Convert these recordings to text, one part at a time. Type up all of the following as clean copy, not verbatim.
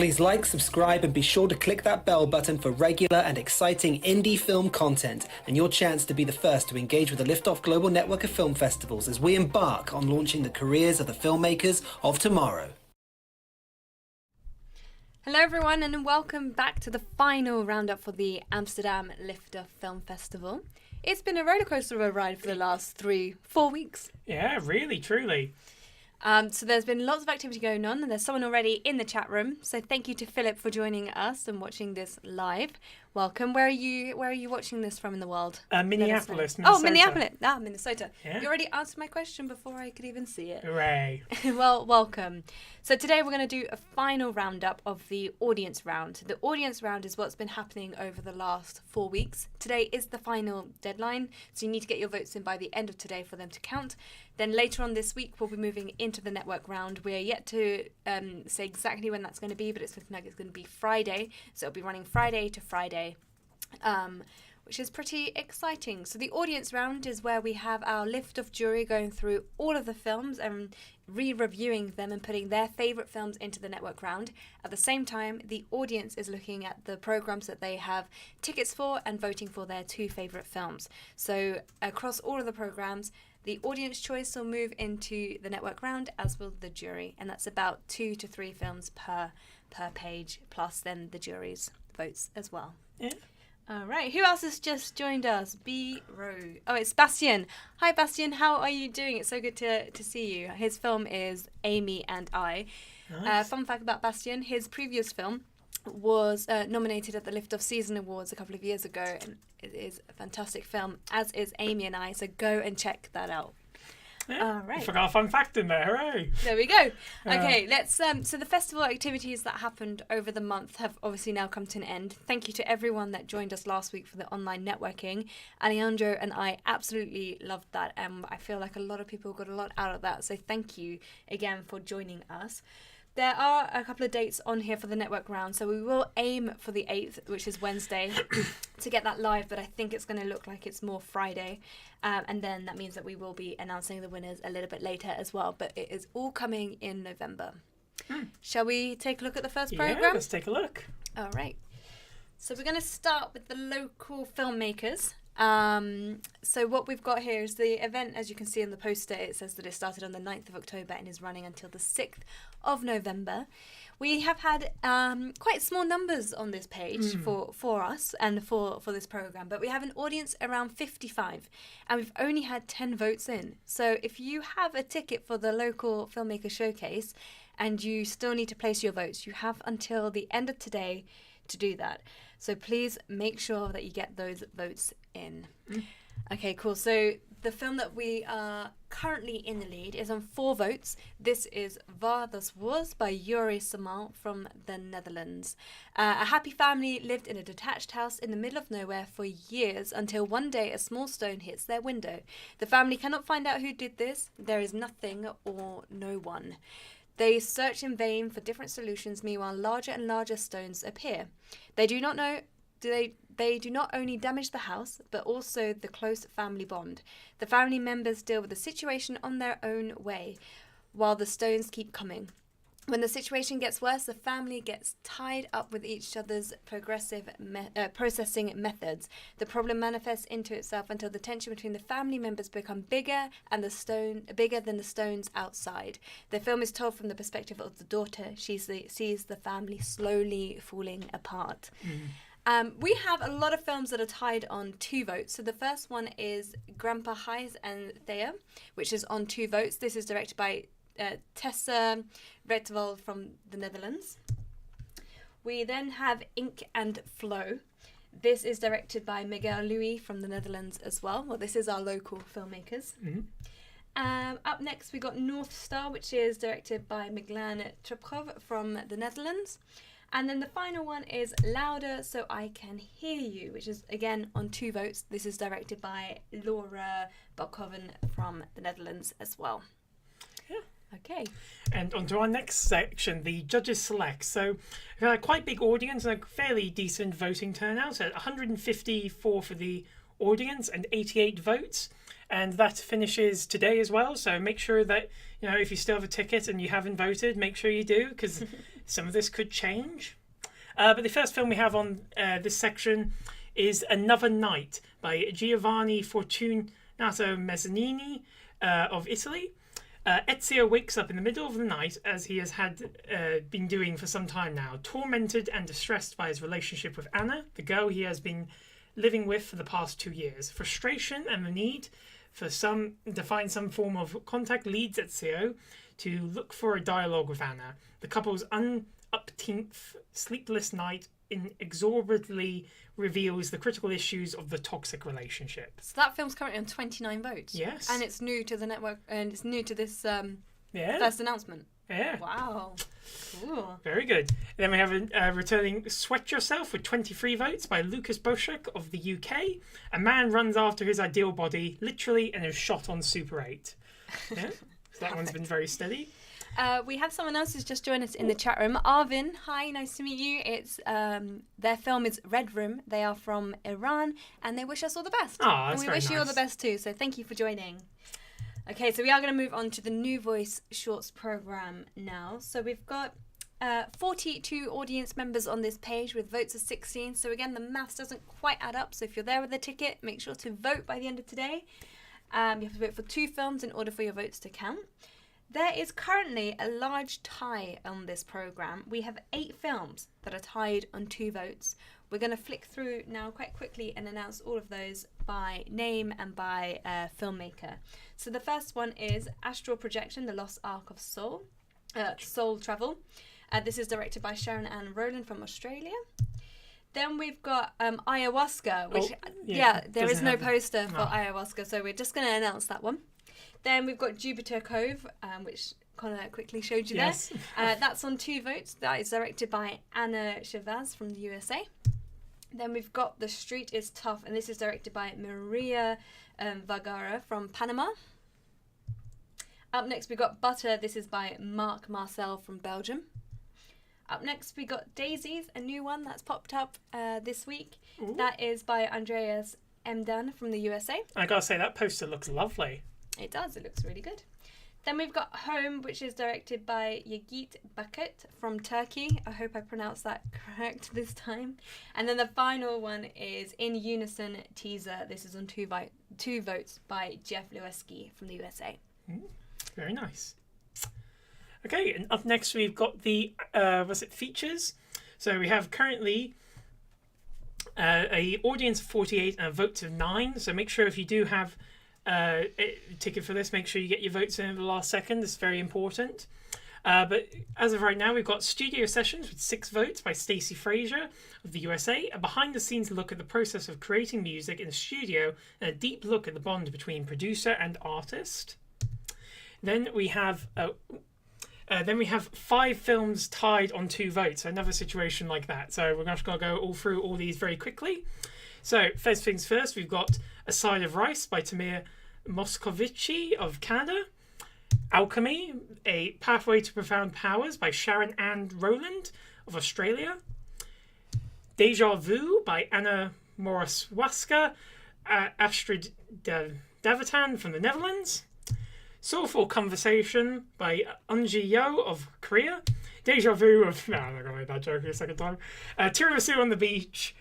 Please like, subscribe, and be sure to click that bell button for regular and exciting indie film content and your chance to be the first to engage with the Lift-Off Global Network of Film Festivals as we embark on launching the careers of the filmmakers of tomorrow. Hello everyone and welcome back to the final roundup for the Amsterdam Lift-Off Film Festival. It's been a rollercoaster of a ride for the last 3-4 weeks. Yeah, really, truly. So there's been lots of activity going on and there's someone already in the chat room. So thank you to Philip for joining us and watching this live. Welcome. Where are you watching this from in the world? Minneapolis, Minnesota. Oh, Minneapolis. Minnesota. Yeah. You already answered my question before I could even see it. Hooray. Well, welcome. So today we're going to do a final roundup of the audience round. The audience round is what's been happening over the last 4 weeks. Today is the final deadline, so you need to get your votes in by the end of today for them to count. Then later on this week, we'll be moving into the network round. We're yet to say exactly when that's going to be, but it's looking like it's going to be Friday. So it'll be running Friday to Friday, which is pretty exciting. So the audience round is where we have our Lift-Off jury going through all of the films and re-reviewing them and putting their favourite films into the network round. At the same time, the audience is looking at the programmes that they have tickets for and voting for their 2 favourite films. So across all of the programmes, the audience choice will move into the network round, as will the jury, and that's about 2 to 3 films per page, plus then the jury's votes as well. Yeah. All right, who else has just joined us? Oh, it's Bastien. Hi, Bastien. How are you doing? It's so good to see you. His film is Amy and I. Nice. Fun fact about Bastien, his previous film was nominated at the Lift-Off Season Awards a couple of years ago, and it is a fantastic film, as is Amy and I, so go and check that out. Yeah. All right. I forgot a fun fact in there, hooray. There we go. Okay, let's. So the festival activities that happened over the month have obviously now come to an end. Thank you to everyone that joined us last week for the online networking. Alejandro and I absolutely loved that, and I feel like a lot of people got a lot out of that. So thank you again for joining us. There are a couple of dates on here for the network round, so we will aim for the 8th, which is Wednesday, to get that live, but I think it's going to look like it's more Friday, and then that means that we will be announcing the winners a little bit later as well, but it is all coming in November. Shall we take a look at the first programme? Yeah, let's take a look. All right. So we're going to start with the local filmmakers. So what we've got here is the event. As you can see in the poster, it says that it started on the 9th of October and is running until the 6th of November. We have had quite small numbers on this page for us and for this program, but we have an audience around 55 and we've only had 10 votes in. So if you have a ticket for the local filmmaker showcase and you still need to place your votes, you have until the end of today to do that. So please make sure that you get those votes in. Okay, cool. So the film that we are currently in the lead is on 4 votes. This is Waar das Was by Yuri Samal from the Netherlands. A happy family lived in a detached house in the middle of nowhere for years until one day a small stone hits their window. The family cannot find out who did this. There is nothing or no one. They search in vain for different solutions. Meanwhile, larger and larger stones appear. They do not only damage the house, but also the close family bond. The family members deal with the situation on their own way, while the stones keep coming. When the situation gets worse, the family gets tied up with each other's progressive processing methods. The problem manifests into itself until the tension between the family members become bigger than the stones outside. The film is told from the perspective of the daughter. She sees the family slowly falling apart. We have a lot of films that are tied on 2 votes. So the first one is Grandpa Heijs and Thea, which is on 2 votes. This is directed by Tessa Retwald from the Netherlands. We then have Ink and Flow. This is directed by Miguel Louis from the Netherlands as well. Well, this is our local filmmakers. Up next, we got North Star, which is directed by Miglan Trepkov from the Netherlands. And then the final one is Louder So I Can Hear You, which is again on 2 votes. This is directed by Laura Balkoven from the Netherlands as well. Yeah. Okay. And on to our next section, the judges select. So we've had a quite big audience and a fairly decent voting turnout. So 154 for the audience and 88 votes. And that finishes today as well. So make sure that, if you still have a ticket and you haven't voted, make sure you do, because Some of this could change. But the first film we have on this section is Another Night by Giovanni Fortunato Mezzanini of Italy. Ezio wakes up in the middle of the night, as he has been doing for some time now, tormented and distressed by his relationship with Anna, the girl he has been living with for the past 2 years. Frustration and the need to find some form of contact leads Ezio to look for a dialogue with Anna. The couple's unupteenth, sleepless night inexorably reveals the critical issues of the toxic relationship. So that film's currently on 29 votes. Yes. And it's new to the network, and it's new to this Yeah. first announcement. Yeah. Wow. Cool. Very good. Then we have a returning Sweat Yourself with 23 votes by Lucas Boschuk of the UK. A man runs after his ideal body, literally, and is shot on Super 8. Yeah. So that one's been very steady. We have someone else who's just joined us in the chat room. Arvin, hi, nice to meet you. It's their film is Red Room. They are from Iran, and they wish us all the best. Oh, that's and we very wish you all the nice. best too. So thank you for joining. Okay, so we are going to move on to the New Voice Shorts program now. So we've got 42 audience members on this page with votes of 16. So again, the maths doesn't quite add up. So if you're there with a ticket, make sure to vote by the end of today. You have to vote for 2 films in order for your votes to count. There is currently a large tie on this program. We have 8 films that are tied on 2 votes. We're going to flick through now quite quickly and announce all of those by name and by filmmaker. So the first one is Astral Projection, The Lost Ark of Soul, Soul Travel. This is directed by Sharon Ann Rowland from Australia. Then we've got Ayahuasca, which, there is no poster for Ayahuasca, so we're just going to announce that one. Then we've got Jupiter Cove, which Connor quickly showed you there. That's on 2 votes. That is directed by Anna Chavez from the USA. Then we've got The Street is Tough, and this is directed by Maria Vergara from Panama. Up next we've got Butter. This is by Marc Marcel from Belgium. Up next we got Daisies, a new one that's popped up this week. Ooh. That is by Andreas Emdan from the USA. I gotta say, that poster looks lovely. It does, it looks really good. Then we've got Home, which is directed by Yigit Bucket from Turkey. I hope I pronounced that correct this time. And then the final one is In Unison Teaser. This is on 2 votes by Jeff Lewinsky from the USA. Very nice. Okay, and up next we've got the features. So we have currently a audience of 48 and votes of 9. So make sure if you do have a ticket for this, make sure you get your votes in at the last second. It's very important. But as of right now, we've got Studio Sessions with 6 votes by Stacey Fraser of the USA, a behind-the-scenes look at the process of creating music in a studio, and a deep look at the bond between producer and artist. Then we have 5 films tied on 2 votes. So another situation like that. So we're just going to go all through all these very quickly. So first things first, we've got A Side of Rice by Tamir Moscovici of Canada. Alchemy, A Pathway to Profound Powers by Sharon Ann Rowland of Australia. Deja Vu by Anna Moraswaska, Astrid Davitan from the Netherlands. Soulful Conversation by Unji Yo of Korea. Deja Vu of... No, I'm not going to make that joke a second time. Tiramisu on the Beach,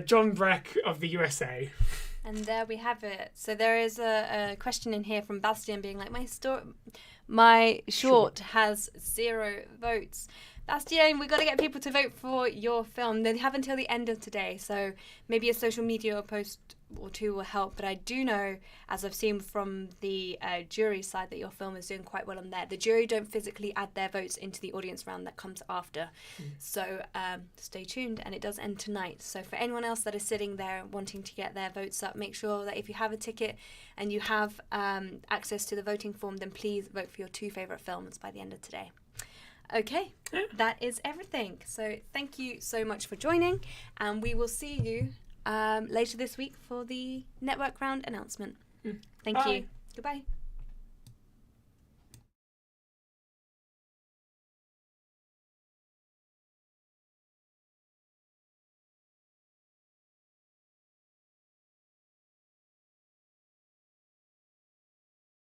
John Breck of the USA. And there we have it. So there is a question in here from Bastian being like, my short has 0 votes. Bastian, we've got to get people to vote for your film. They have until the end of today, so maybe a social media post or 2 will help. But I do know, as I've seen from the jury side, that your film is doing quite well on there. The jury don't physically add their votes into the audience round that comes after. So stay tuned, and it does end tonight. So for anyone else that is sitting there wanting to get their votes up, make sure that if you have a ticket and you have access to the voting form, then please vote for your 2 favourite films by the end of today. Okay, that is everything. So thank you so much for joining, and we will see you later this week for the network round announcement. Thank you. Goodbye.